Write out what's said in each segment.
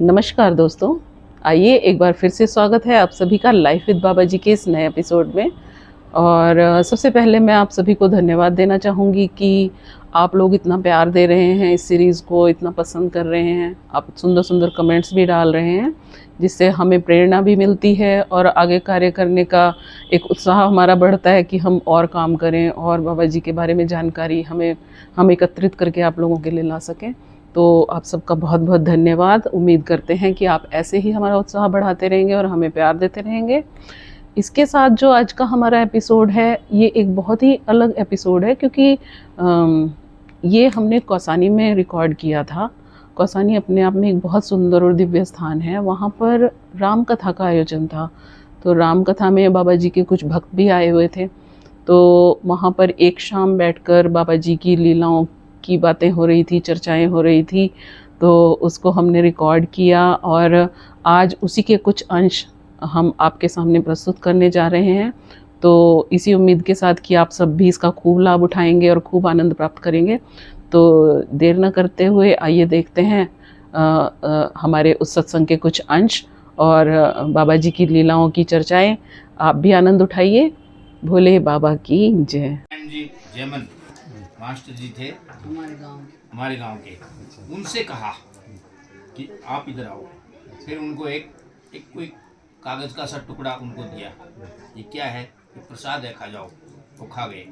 नमस्कार दोस्तों, आइए एक बार फिर से स्वागत है आप सभी का लाइफ विद बाबा जी के इस नए एपिसोड में। और सबसे पहले मैं आप सभी को धन्यवाद देना चाहूँगी कि आप लोग इतना प्यार दे रहे हैं, इस सीरीज़ को इतना पसंद कर रहे हैं, आप सुंदर सुंदर कमेंट्स भी डाल रहे हैं, जिससे हमें प्रेरणा भी मिलती है और आगे कार्य करने का एक उत्साह हमारा बढ़ता है कि हम और काम करें और बाबा जी के बारे में जानकारी हम एकत्रित करके आप लोगों के लिए ला सकें। तो आप सबका बहुत बहुत धन्यवाद। उम्मीद करते हैं कि आप ऐसे ही हमारा उत्साह बढ़ाते रहेंगे और हमें प्यार देते रहेंगे। इसके साथ जो आज का हमारा एपिसोड है, ये एक बहुत ही अलग एपिसोड है, क्योंकि ये हमने कौसानी में रिकॉर्ड किया था। कौसानी अपने आप में एक बहुत सुंदर और दिव्य स्थान है। वहाँ पर राम कथा का आयोजन था। तो राम कथा में बाबा जी के कुछ भक्त भी आए हुए थे। तो वहाँ पर एक शाम बैठकर बाबा जी की लीलाओं की बातें हो रही थी, चर्चाएं हो रही थी। तो उसको हमने रिकॉर्ड किया और आज उसी के कुछ अंश हम आपके सामने प्रस्तुत करने जा रहे हैं। तो इसी उम्मीद के साथ कि आप सब भी इसका खूब लाभ उठाएंगे और खूब आनंद प्राप्त करेंगे। तो देर न करते हुए आइए देखते हैं हमारे उस सत्संग के कुछ अंश और बाबा जी की लीलाओं की चर्चाएं। आप भी आनंद उठाइए। भोले बाबा की जय। जी जयमन मास्टर जी थे हमारे गांव के। उनसे कहा कि आप इधर आओ। फिर उनको एक कोई कागज का सा टुकड़ा उनको दिया, ये क्या है, ये प्रसाद है, खा जाओ। वो खा गए।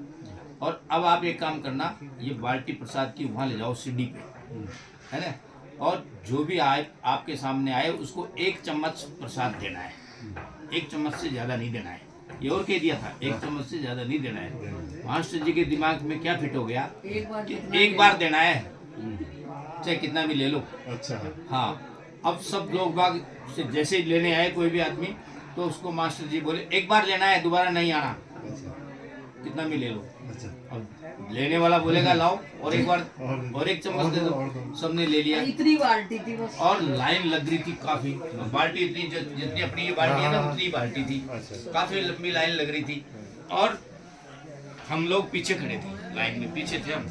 और अब आप एक काम करना, ये बाल्टी प्रसाद की वहाँ ले जाओ सीढ़ी पे, है ना, और जो भी आए आपके सामने आए उसको 1 चम्मच प्रसाद देना है। 1 चम्मच से ज़्यादा नहीं देना है। ये और कह दिया था 1 चम्मच से ज़्यादा नहीं देना है। मास्टर जी के दिमाग में क्या फिट हो गया कि एक बार देना है, चाहे कितना भी ले लो। अच्छा हाँ। अब सब लोग बाग से जैसे ही लेने आए कोई भी आदमी, तो उसको मास्टर जी बोले 1 बार लेना है, दोबारा नहीं आना, कितना भी ले लो। अब लेने वाला बोलेगा लाओ और एक बार और 1 चम्मच दे दो। सबने ले लिया। इतनी बाल्टी थी बस। और लाइन लग रही थी काफी। बाल्टी इतनी जितनी अपनी ये बाल्टी है ना, उतनी बाल्टी थी। काफी लंबी लाइन लग रही थी और हम लोग पीछे खड़े थे, लाइन में पीछे थे हम।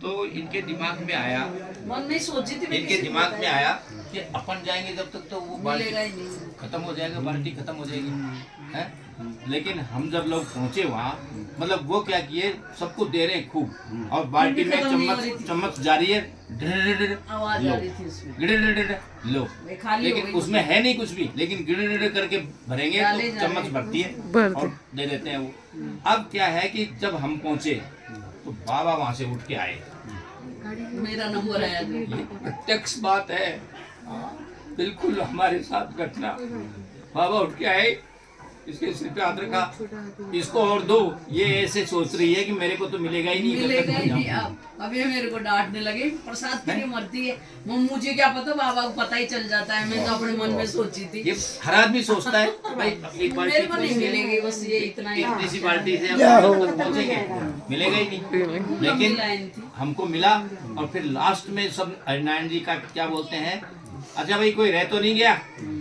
तो इनके दिमाग में आया, मन में सोची थी, इनके दिमाग में आया कि अपन जाएंगे जब तक तो वो बाल्टी खत्म हो जाएगा, बाल्टी खत्म हो जाएगी, है। लेकिन हम जब लोग पहुंचे वहाँ, मतलब वो क्या किए, सबको दे रहे हैं खूब, और बाल्टी में चम्मच जा रही है, लो, लेकिन उसमें है नहीं कुछ भी, लेकिन गिड़ करके भरेंगे तो चम्मच भरती है और दे देते हैं वो। अब क्या है कि जब हम पहुंचे तो बाबा वहां से उठ के आए। मेरा नंबर आया, प्रत्यक्ष बात है, बिल्कुल हमारे साथ घटना। बाबा उठ के आए, इसके सिर पे हाथ रखा, इसको और दो। ये ऐसे सोच रही है कि मेरे को तो मिलेगा ही नहीं। अब ये मेरे को डांटने लगे, प्रसाद के लिए मरती है। मुझे क्या पता, बाबा को पता ही चल जाता है। मैं तो अपने मन में सोची थी। ये हर आदमी सोचता है भाई एक बाल्टी मेरे को नहीं मिलेगी, बस ये इतना ही। इतनी सी बाल्टी से हम तक पहुंचेंगे, मिलेगा ही नहीं। लेकिन हमको मिला। और फिर लास्ट में सब हरिनारायण जी का क्या बोलते हैं, अच्छा भाई कोई रह तो नहीं गया,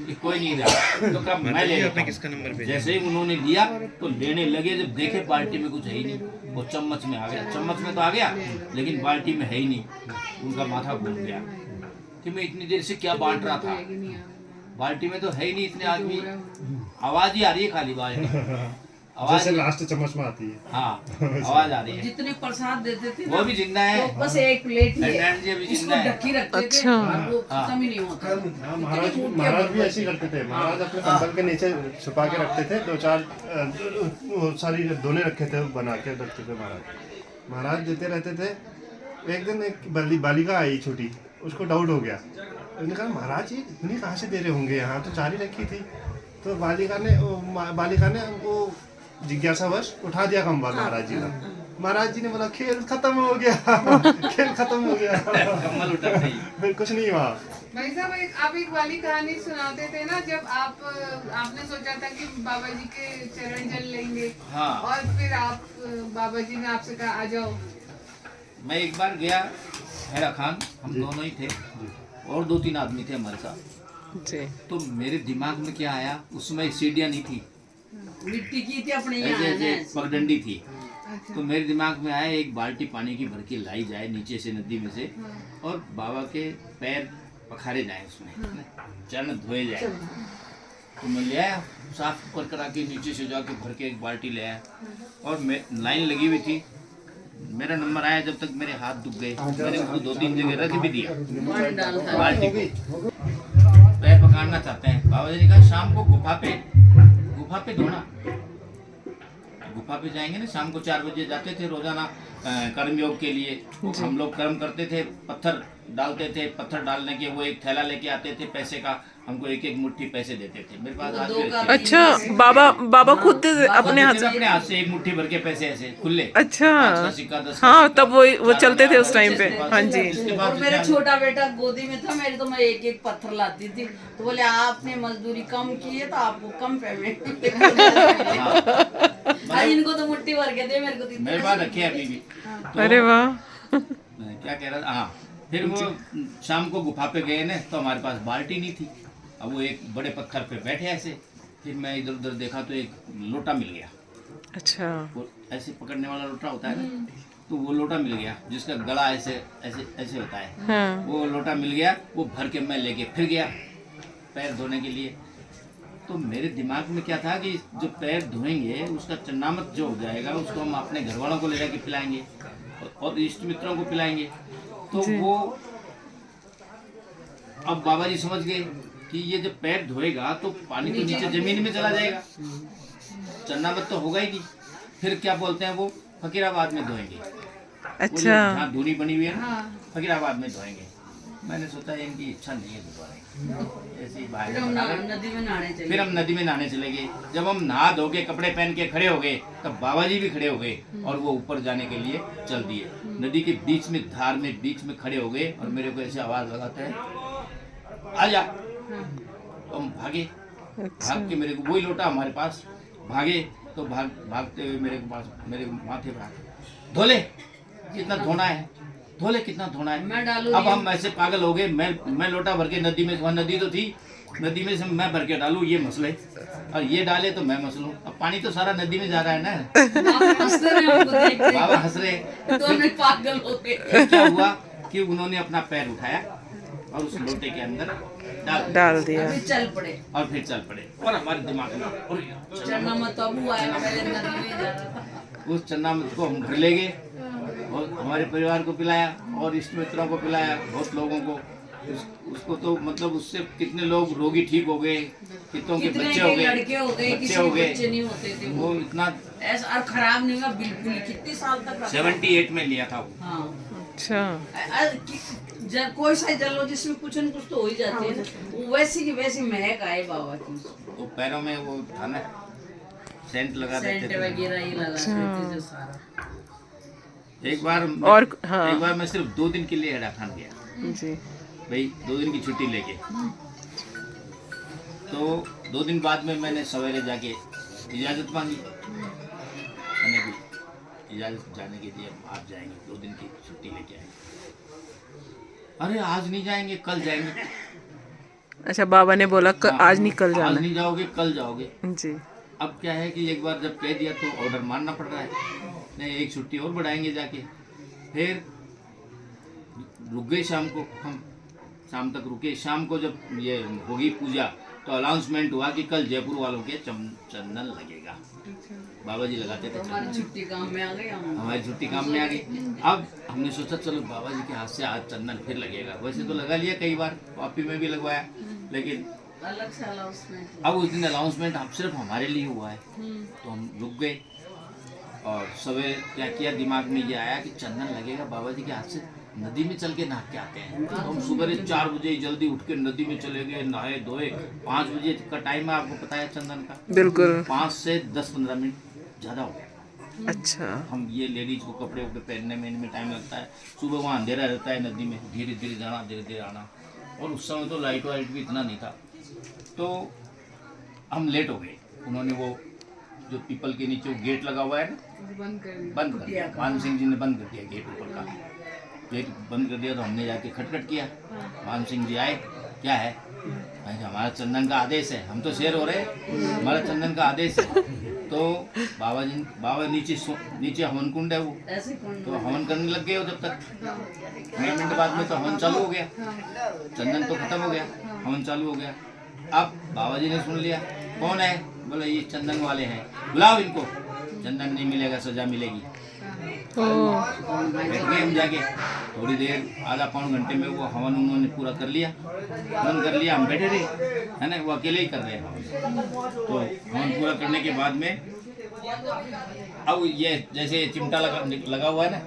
कि कोई नहीं रहा, तो कब मैं ले लेता हूं। जैसे ही उन्होंने लिया तो लेने लगे, जब देखे बाल्टी में कुछ है ही नहीं, वो चम्मच में आ गया। चम्मच में तो आ गया लेकिन बाल्टी में है ही नहीं। उनका माथा घूम गया कि मैं इतनी देर से क्या बांट रहा था, बाल्टी में तो है ही नहीं। इतने आदमी, आवाज ही आ रही है खाली, बाल्टी जैसे लास्ट चम्मच में आती है। हाँ, आवाज आ रही है। जितने प्रसाद देते थे वो भी जिंदा है, तो बस एक प्लेट ही इसको ढकी रखते थे। अच्छा। वो खत्म ही नहीं होता। महाराज भी ऐसे ही करते थे। महाराज अपने कंबल के नीचे छुपा के रखते थे। 2-4 सारी दोने रखे थे, बना के रखते थे। महाराज देते रहते थे। एक दिन एक बालिका आई छोटी, उसको डाउट हो गया। उसने कहा महाराज ये इतनी कहाँ से दे रहे होंगे, यहाँ तो 4 ही रखी थी। तो बालिका ने वो जिज्ञासावश उठा दिया कंबल महाराज जी का। महाराज जी ने बोला खेल खत्म हो गया, खेल खत्म हो गया, कम्बल उठा नहीं, कुछ नहीं हुआ। भाई साहब, आप एक वाली कहानी सुनाते थे ना, जब आपने सोचा था कि बाबा जी के चरण जल लेंगे। हाँ। और फिर बाबा जी ने आपसे कहा आ जाओ। मैं एक बार गया, हैरा खान, हम दोनों ही थे और 2-3 आदमी थे हमारे साथ जी। तो मेरे दिमाग में क्या आया, उसमें सीढ़ियाँ नहीं थी, मिट्टी की थी अपने पगडंडी थी। तो मेरे दिमाग में आया एक बाल्टी पानी की भर के लाई जाए नीचे से, नदी में से, और बाबा के पैर पखारे जाए उसमें, चरण धोए जाए। तो मैं ले आया, साफ कर करा के नीचे से जाके भर के एक बाल्टी ले आया, और मैं लाइन लगी हुई थी। मेरा नंबर आया, जब तक मेरे हाथ दुख गए, मैंने उसको 2-3 जगह रख भी दिया बाल्टी को। पैर पकड़ना चाहते हैं, बाबा जी ने कहा शाम को गुफा पे धोना। गुफा पे जाएंगे ना, शाम को 4 बजे जाते थे रोजाना कर्मयोग के लिए। हम लोग कर्म करते थे, पत्थर डालते थे, पत्थर डालने के वो एक थैला लेके आते थे पैसे का, हमको एक मुट्ठी पैसे देते थे। मेरे पास आज भी रखे हैं। अच्छा, बाबा खुद अपने हाथ से? अपने हाथ से एक मुट्ठी भर के पैसे ऐसे खुले। अच्छा, 5 का सिक्का, 10 का हाँ, सिक्का, तब वो चलते थे उस चार टाइम पे। आने हाँ जी। इसके और बाद मेरा छोटा बेटा गोदी में था मेरे, तो मैं एक एक पत्थर लाती थी। तो बोले आपने मजदूरी कम की है तो आपको कम पेमेंट। इनको तो मुट्ठी भर के दे, मेरे को तो मेरे पास रखे हैं अभी भी। तो अरे वाह। मैं क्या कह रहा था, हाँ, फिर वो शाम को गुफा पे गए ना, तो हमारे पास बाल्टी नहीं थी। अब वो एक बड़े पत्थर पे बैठे ऐसे, फिर मैं इधर उधर देखा तो एक लोटा मिल गया। अच्छा, वो ऐसे पकड़ने वाला लोटा होता है ना, तो वो लोटा मिल गया जिसका गला ऐसे ऐसे ऐसे होता है। हाँ, वो लोटा मिल गया, वो भर के मैं लेके फिर गया पैर धोने के लिए। तो मेरे दिमाग में क्या था कि जो पैर धोएंगे उसका चन्नामत जो हो जाएगा, उसको हम अपने घर वालों को ले जाके पिलाएंगे और इष्ट मित्रों को पिलाएंगे। तो वो अब बाबा जी समझ गए कि ये जब पैर धोएगा तो पानी तो नीचे जमीन में चला जाएगा, चन्नामत तो होगा ही नहीं। फिर क्या बोलते हैं, वो फकीराबाद में धोएंगे। अच्छा, जहाँ धुनी बनी हुई है ना, फकीराबाद में धोएंगे। मैंने सोचा इनकी इच्छा नहीं है धोने की, ऐसे ही बाहर बना रहे। नदी में नहाने चले। फिर हम नदी में नहाने चले गए। जब हम नहा धो के कपड़े पहन के खड़े हो गए, तब बाबा जी भी खड़े हो गए और वो ऊपर जाने के लिए चल दिए। नदी के बीच में, धार में बीच में खड़े हो गए और मेरे को ऐसे आवाज लगाते हैं, आजा। तो हम भागे, भाग के मेरे को वही लोटा हमारे पास, भागे तो भागते हुए मेरे पास, मेरे माथे पर धोले, कितना धोना है, धोले कितना धोना है। मैं डालूं अब हम ऐसे पागल हो गए, मैं लोटा भर के नदी में, वहाँ नदी तो थी, नदी में से मैं भर के डालूं ये मसले, और ये डाले तो मैं मसलूं। अब पानी तो सारा नदी में जा रहा है ना। बाबा हंसते रहे हमको देख के। बाबा हंस रहे। दोनों पागल हो गए। फिर क्या हुआ कि उन्होंने अपना पैर उठाया और उस लोटे के अंदर डाल दिया। अभी चल पड़े और फिर चल पड़े। और हमारे दिमाग में चढ़ना मत, अब आया पहले नदी में जा रहा था। उस चन्नामृत को हम घर ले गए और हमारे परिवार को पिलाया और इष्ट मित्रों को पिलाया, बहुत लोगों को। उसको तो मतलब उससे कितने लोग रोगी ठीक हो गए, कितनों के कितने बच्चे हो के गए, लड़के हो गए, किसी बच्चे हो के गए। बच्चे नहीं होते थे। वो इतना ऐसा और खराब नहीं हुआ बिल्कुल ही। कितने साल तक रखा? 78 में लिया था वो। हाँ। अच्छा, कोई सा जल लो जिसमें कुछ न कुछ तो हो ही जाती है ना। वो वैसी की वैसी महक आए बाबा की। तो पैरों में वो था ना, सेंट लगा सेंट देते थे। वगैरह ही लगाते थे जो सारा। एक बार और हाँ, एक बार मैं सिर्फ 2 दिन के लिए हेड़ा खान गया जी, भाई, 2 दिन की छुट्टी लेके। तो 2 दिन बाद में मैंने सवेरे जाके इजाज़त मांगी, मैंने भी इजाज़त जाने के लिए आप जाएंगे, 2 दिन की छुट्टी लेके आएंगे। अरे आज नहीं जाएंगे, कल जाएंगे। अच्छा, बाबा ने बोला आज नहीं कल आज जाना। नहीं जाओगे, कल जाओगे। जी, अब क्या है कि एक बार जब कह दिया तो ऑर्डर मानना पड़ रहा है। नहीं, एक छुट्टी और बढ़ाएंगे जाके। फिर रुक गए शाम को, हम शाम तक रुके। शाम को जब ये होगी पूजा तो अनाउंसमेंट हुआ कि कल जयपुर वालों के चंदन लगेगा। बाबा जी लगाते थे हमारी चंदन। छुट्टी काम में आ गई हम। हमारी छुट्टी काम में आ गई। अब हमने सोचा चलो बाबा जी के हाथ से आज चंदन फिर लगेगा। वैसे तो लगा लिया कई बार, वापी में भी लगवाया, लेकिन अलग से अनाउंसमेंट। अब उस दिन अनाउंसमेंट हम सिर्फ हमारे लिए हुआ है। तो हम रुक गए और सवेरे क्या किया, दिमाग में ये आया कि चंदन लगेगा बाबा जी के हाथ से, नदी में चल के नहा के आते हैं। तो हम सुबह 4 बजे जल्दी उठ के नदी में चले गए, नहाए धोए। 5 बजे का टाइम है, आपको पता है चंदन का। बिल्कुल। 5 से 10-15 मिनट ज़्यादा हो गया। अच्छा, हम ये लेडीज को कपड़े वपड़े पहनने में इनमें टाइम लगता है। सुबह वहाँ अंधेरा रहता है नदी में, धीरे धीरे जाना, धीरे धीरे आना। और उस समय तो लाइट वाइट भी इतना नहीं था, तो हम लेट हो गए। उन्होंने वो जो पीपल के नीचे वो गेट लगा हुआ है ना, बंद कर दिया। बंद कर दिया। मान सिंह जी ने बंद कर दिया गेट ऊपर का। गेट बंद कर दिया तो हमने जाके खटखट किया। मान सिंह जी आए, क्या है भाई, हमारा चंदन का आदेश है। हम तो शेर हो रहे, हमारा चंदन का आदेश है। तो बाबा नीचे हवन कुंड है वो, ऐसे कौन तो हवन करने लग गए हो जब तक 5 मिनट बाद में तो हवन चालू हो गया, चंदन तो खत्म हो गया, हवन चालू हो गया। अब बाबा जी ने सुन लिया, कौन है? बोले ये चंदन वाले हैं, बुलाओ इनको। चंदन नहीं मिलेगा सजा मिलेगी। बैठ गए हम जाके, थोड़ी देर आधा पौन घंटे में वो हवन उन्होंने पूरा कर लिया। हवन कर लिया, हम बैठे रहे, है ना, वो अकेले ही कर रहे हैं हवन। तो हवन पूरा करने के बाद में अब ये जैसे चिमटा लगा हुआ है ना,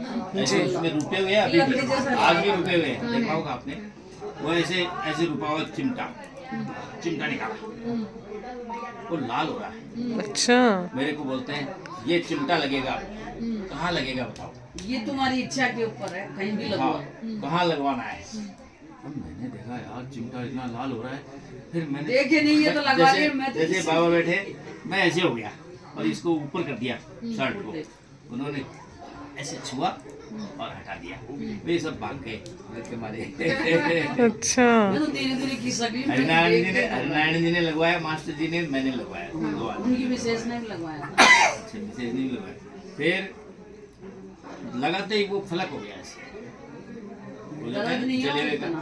ऐसे उसमें रुपए हुए हैं, अभी भी आज भी रुपए हुए हैं, देखा होगा आपने। वो ऐसे रुपा हुआ चिमटा निकाला, वो लाल हो रहा है। अच्छा, मेरे को बोलते हैं ये चिमटा लगेगा, कहाँ लगेगा बताओ? ये तुम्हारी इच्छा के ऊपर है, कहीं भी लगवा। कहाँ लगवाना है? अब मैंने देखा यार चिमटा इतना लाल हो रहा है, फिर मैंने देखे नहीं ये तो लगा लिया। मैं तो जैसे बाबा बैठे, मैं ऐसे हो गया और इसको ऊपर कर दिया शर्ट को, उन्होंने ऐसे छुआ और हटा दिया, वे सब भाग गए के मारे। अच्छा, मैं तो धीरे धीरे खिसक गई। हरिनारायण जी ने लगवाया, मास्टर जी ने, मैंने लगवाया, दो आदमी। उनकी विशेष ने भी लगवाया। अच्छा, विशेष नहीं लगवाया। फिर लगाते ही वो फलक हो गया ऐसे, दर्द नहीं जले हुए होता का। ना।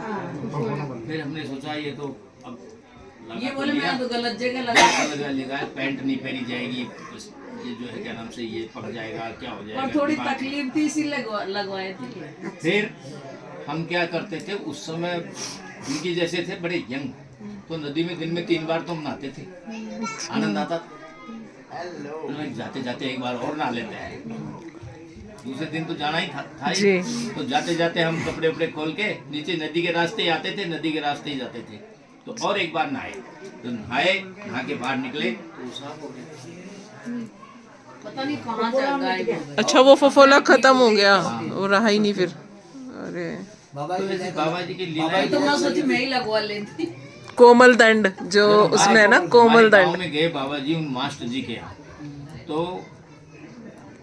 फिर हमने सोचा ये तो अब लगा ये तो बोले लिया, मैं तो गलत जगह लगा। लगा पैंट नहीं पहनी जाएगी, बस ये जो है क्या नाम से ये पक जाएगा, क्या हो जाएगा। और थोड़ी दिमाग- तकलीफ थी इसी लगवाए थे। फिर हम क्या करते थे उस समय, उनकी जैसे थे बड़े यंग, तो नदी में दिन में 3 बार तो हम नहाते थे, आनंद आता था। जाते जाते एक बार और नहा लेते हैं, दूसरे दिन तो जाना ही था जी। ही। तो जाते जाते हम कपड़े उपड़े खोल के नीचे नदी के रास्ते ही आते थे, नदी के रास्ते ही जाते थे। तो और एक बार नहाए, तो नहा के बाहर निकले तो साफ हो गया। पता नहीं कहाँ चल गए। अच्छा, वो फफोला खत्म हो गया, वो रहा ही नहीं फिर। अरे, तो ऐसे बाबा जी की लीला तो मैं सोची मैं ही लगवा लेती। कोमल दंड जो उसमें है ना, कोमल गाँव दंड। में गए बाबा जी उन मास्टर जी के यहाँ, तो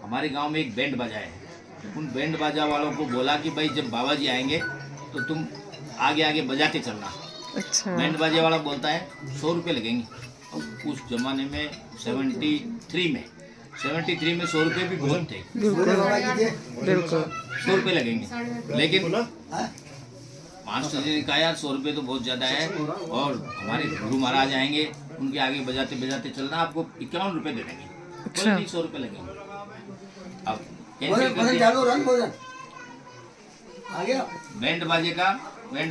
हमारे गांव में एक बैंड बाजा है। उन बैंड बाजा वालों को बोला कि भाई जब बाबा जी आएंगे तो तुम आगे आगे बजाते चलना। अच्छा, बैंड बाजे वाला बोलता है 100 रुपये लगेंगे। अब उस जमाने में 73 में 100 रुपये भी बहुत थे, बिल्कुल 100 रुपये लगेंगे। लेकिन मास्टर जी ने कहा यार 100 रुपये तो बहुत ज़्यादा है, और हमारे गुरु महाराज आएंगे, उनके आगे बजाते बजाते चलना, आपको 51 रुपये दे देंगे। बोले नहीं 100 रुपये लगेंगे। अब कैंसिल कर दिया, बैंड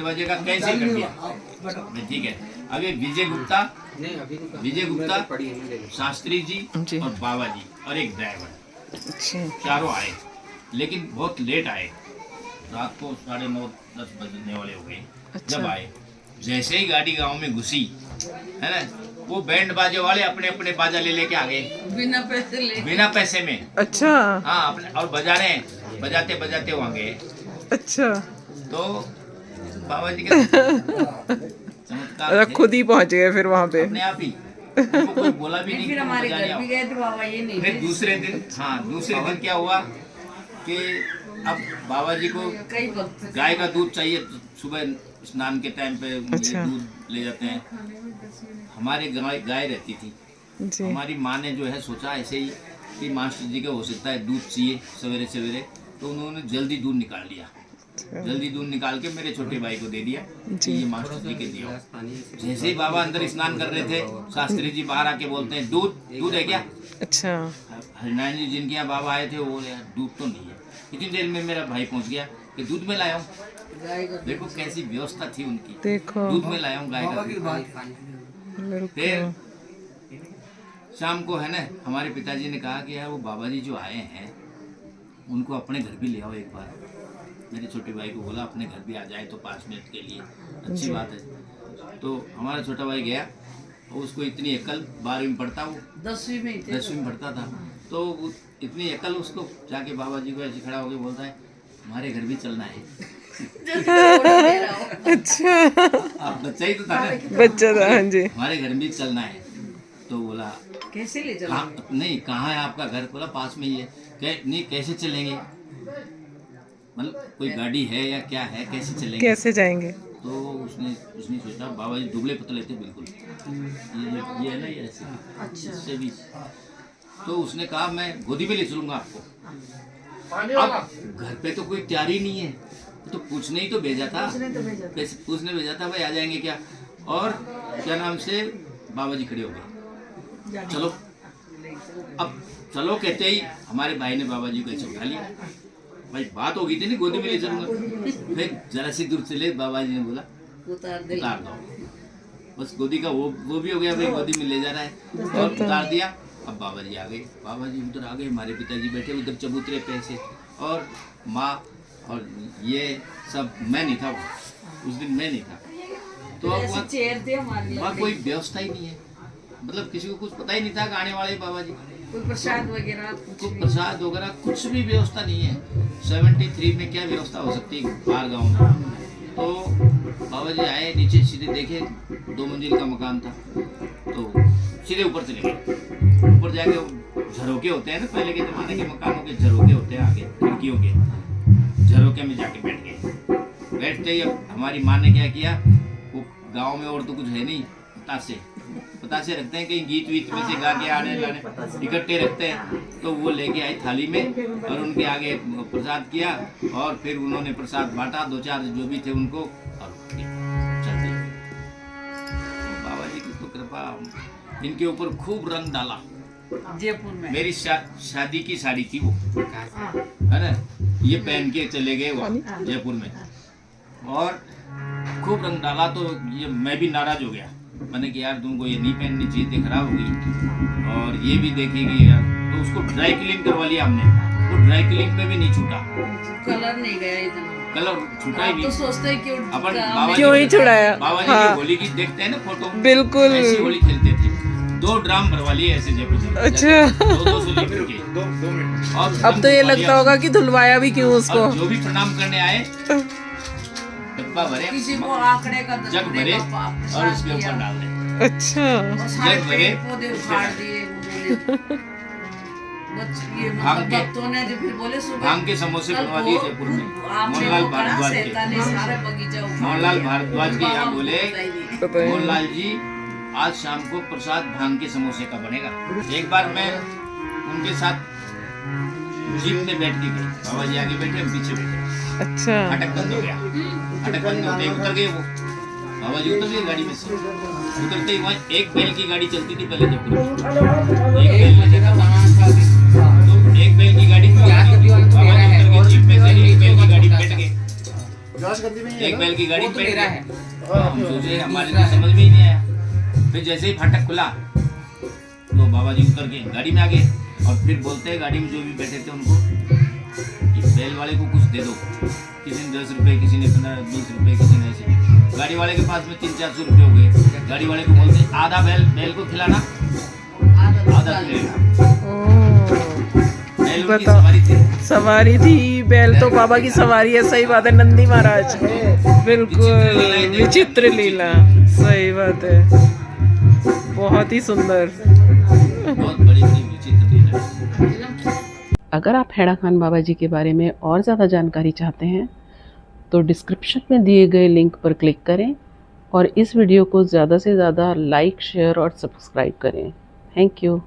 बाजे का कैंसिल कर दिया। ठीक है, अब ये विजय गुप्ता, शास्त्री जी जी। और बाबा जी और एक ड्राइवर, अच्छा, चारों आए, लेकिन बहुत लेट आए, रात को 9:30-10 बजने वाले हो गए। अच्छा। जब आए, जैसे ही गाड़ी गांव में घुसी, है ना, वो बैंड बाजे वाले अपने अपने बाजा ले लेके आ गए, बिना पैसे ले। बिना पैसे में। अच्छा, हाँ, अपने और बजा रहे हैं, बजाते बजाते वहाँ गए। अच्छा, तो बाबा जी के चमत्कार अच्छा, थे, खुद ही पहुंच गए फिर वहां पे। अपने आप ही, उनको कोई बोला भी नहीं फिर कि हमारे बजाने घर भी आओ। गए थे बाबा, ये नहीं फिर थे। दूसरे दिन क्या हुआ कि अब बाबा जी को कई वक्त गाय का दूध चाहिए, तो सुबह स्नान के टाइम पे अच्छा। दूध ले जाते हैं। हमारे गाय रहती थी, जी, हमारी माँ ने जो है सोचा ऐसे ही कि मास्टर जी का हो सकता है दूध चाहिए सवेरे सवेरे, तो उन्होंने जल्दी दूध निकाल लिया। जल्दी दूध निकाल के मेरे छोटे भाई को दे दिया कि ये मास्टर जी के दिया। जैसे ही बाबा अंदर स्नान कर रहे थे, शास्त्री जी बाहर आके बोलते हैं दूध है क्या? अच्छा, हरिनारायण जी जिनके यहाँ बाबा आए थे वो बोले यार दूध तो नहीं है। इतनी देर में मेरा भाई पहुंच गया कि दूध में लाया हूँ। गाय का देखो कैसी व्यवस्था थी उनकी, देखो, दूध में लाया हूँ गाय का दूध। बिल्कुल, फिर शाम को है ना, हमारे पिताजी ने कहा कि यार वो बाबा जी जो आए हैं उनको अपने घर भी ले आओ एक बार। मेरे छोटे भाई को बोला अपने घर भी आ जाए तो 5 मिनट के लिए, अच्छी बात है। तो हमारा छोटा भाई गया, और उसको इतनी अकल, 12वीं में पढ़ता वो, 10वीं में ही थे। 10वीं में पढ़ता था, तो वो इतनी अकल उसको जाके बाबा जी को ऐसे खड़ा होकर बोलता है हमारे घर भी चलना है। अच्छा, आप बच्चा ही तो था ना, बच्चा था, हाँ जी, हमारे घर भी चलना है। तो बोला कैसे ले चलो? नहीं, कहाँ है आपका घर? बोला पास में ही है। नहीं, कैसे चलेंगे? मतलब कोई गाड़ी है या क्या है, कैसे चलेंगे? कैसे जाएंगे? तो उसने सोचा, बाबा जी दुबले पतले थे बिल्कुल, ये है ना, ये ऐसे, अच्छा। इससे भी तो उसने कहा मैं गोदी में ले चलूंगा आपको। अब घर पे तो कोई तैयार ही नहीं है, तो पूछने ही तो भेजा था, पूछने भेजा था भाई आ जाएंगे क्या, और क्या नाम से बाबा जी खड़े हो गए, चलो। अब चलो कहते ही हमारे भाई ने बाबा जी को ऐसे उठा लिया, भाई बात हो गई थी ना गोदी में ले चलूंगा। फिर जरा सी दूर चले, बाबा जी ने बोला उतार दे। उतार दो, बस गोदी का वो भी हो गया, भाई गोदी में ले जा रहा है, और उतार दिया। अब बाबा जी आ गए, बाबा जी उधर आ गए, हमारे पिताजी बैठे उधर चबूतरे पे ऐसे, और माँ और ये सब, मैं नहीं था उस दिन, मैं नहीं था। तो अब ऐसे चेयर थे हमारे वहाँ लिए, कोई व्यवस्था ही नहीं है, मतलब किसी को कुछ पता ही नहीं था कि आने वाले बाबा जी, कोई प्रसाद वगैरह कुछ प्रसाद वगैरह कुछ भी व्यवस्था नहीं है। 73 में क्या व्यवस्था हो सकती है बाहर गाँव में। तो बाबा जी आए, नीचे सीधे देखे 2 मंजिल का मकान था, तो सीधे ऊपर चले गए। ऊपर जाके झरोके होते हैं ना, पहले के जमाने के मकानों के झरोके होते हैं आगे खिड़कियों के, झरोके में जाके बैठ गए। बैठते ही अब हमारी माँ ने क्या किया, वो गाँव में और तो कुछ है नहीं, पतासे रखते हैं, कहीं गीत वीत में से गा के आने लाने इकट्ठे रखते हैं, तो वो लेके आए थाली में और उनके आगे प्रसाद किया, और फिर उन्होंने प्रसाद बांटा, 2-4 जो भी थे उनको, और चल दिए। बाबा जी की तो कृपा, इनके ऊपर खूब रंग डाला। जयपुर में मेरी शादी की साड़ी थी वो, है ना, ये पहन के चले गए वहाँ जयपुर में, और खूब रंग डाला। तो ये मैं भी नाराज हो गया, मैंने कि यार तुमको ये नहीं पहननी चाहिए थी, खराब होगी, और ये भी देखेगी यार। तो उसको ड्राई क्लीन करवा लिया हमने, वो ड्राई क्लीन में भी नहीं छूटा, कलर नहीं गया इतना, कलर छूटा ही आप तो नहीं। सोचते हैं क्यों अपन क्यों ही छुड़ाया। बाबा जी हाँ। की होली की देखते हैं ना फोटो, बिल्कुल। ऐसी होली खेलते थे। 2 ड्राम भरवा लिए ऐसे जयपुर से, अच्छा। 200 लीटर के, 2 मिनट। और अब तो ये लगता होगा कि धुलवाया भी क्यों उसको। और जो भी प्रणाम करने आए, डब्बा भरे, किसी को आंकड़े का जग भरे, और उसके ऊपर डाल दे। अच्छा। और सारे जग भरे, पेड़ पौधे उखाड़ दिए, वो बोले ये भांग मतलब के- भक्तों ने जो फिर बोले सुबह भांग के समोसे कल बनवा दिए को जयपुर में, आपने मोहनलाल वो करा, भारद्वाज के। शैतानी सारे बगीचा उखाड़ मोहनलाल दिया। भारद्वाज के यहाँ बाबा बोले, को बताई नहीं। पता है। मोहनलाल जी आज शाम को प्रसाद भांग के समोसे का बनेगा। एक बार मैं उनके साथ जीप में बैठ के गई, बाबा जी आगे बैठे, हम पीछे बैठे, अच्छा। अटक बंद हो गया, अटक बंद होते ही उतर गए वो, बाबा जी उतर गए गाड़ी में से। उतरते ही वहाँ एक बैल की गाड़ी चलती थी पहले जयपुर में, एक बैल तो एक बैल की गाड़ी बाबा जी उतर के जीप में से एक बैल की गाड़ी में बैठ गए, एक बैल की गाड़ी बैठ गए। हम सोचे हमारे तो समझ में ही नहीं आया। फिर जैसे ही फाटक खुला तो बाबा जी उतर के गाड़ी में आ गए, और फिर बोलते हैं गाड़ी में जो भी बैठे थे उनको कि बैल वाले को कुछ दे दो। किसी ने 10 रुपए, किसी ने 15-20 रुपए, किसी ने ऐसे। गाड़ी वाले के पास में 300-400 रुपए हो गए। गाड़ी वाले को बोलते आधा बैल को खिलाना, आधा खिलाना। बैल उनकी बताओ। सवारी थी। सवारी थी, बैल तो बाबा की सवारी है, सही बात है। नंदी महाराज, बिल्कुल विचित्र लीला, सही बात है। बहुत ही सुंदर। बहुत बड़ी विचित्र लीला। अगर आप हैड़ा खान बाबा जी के बारे में और ज़्यादा जानकारी चाहते हैं तो डिस्क्रिप्शन में दिए गए लिंक पर क्लिक करें और इस वीडियो को ज़्यादा से ज़्यादा लाइक, शेयर और सब्सक्राइब करें। Thank you.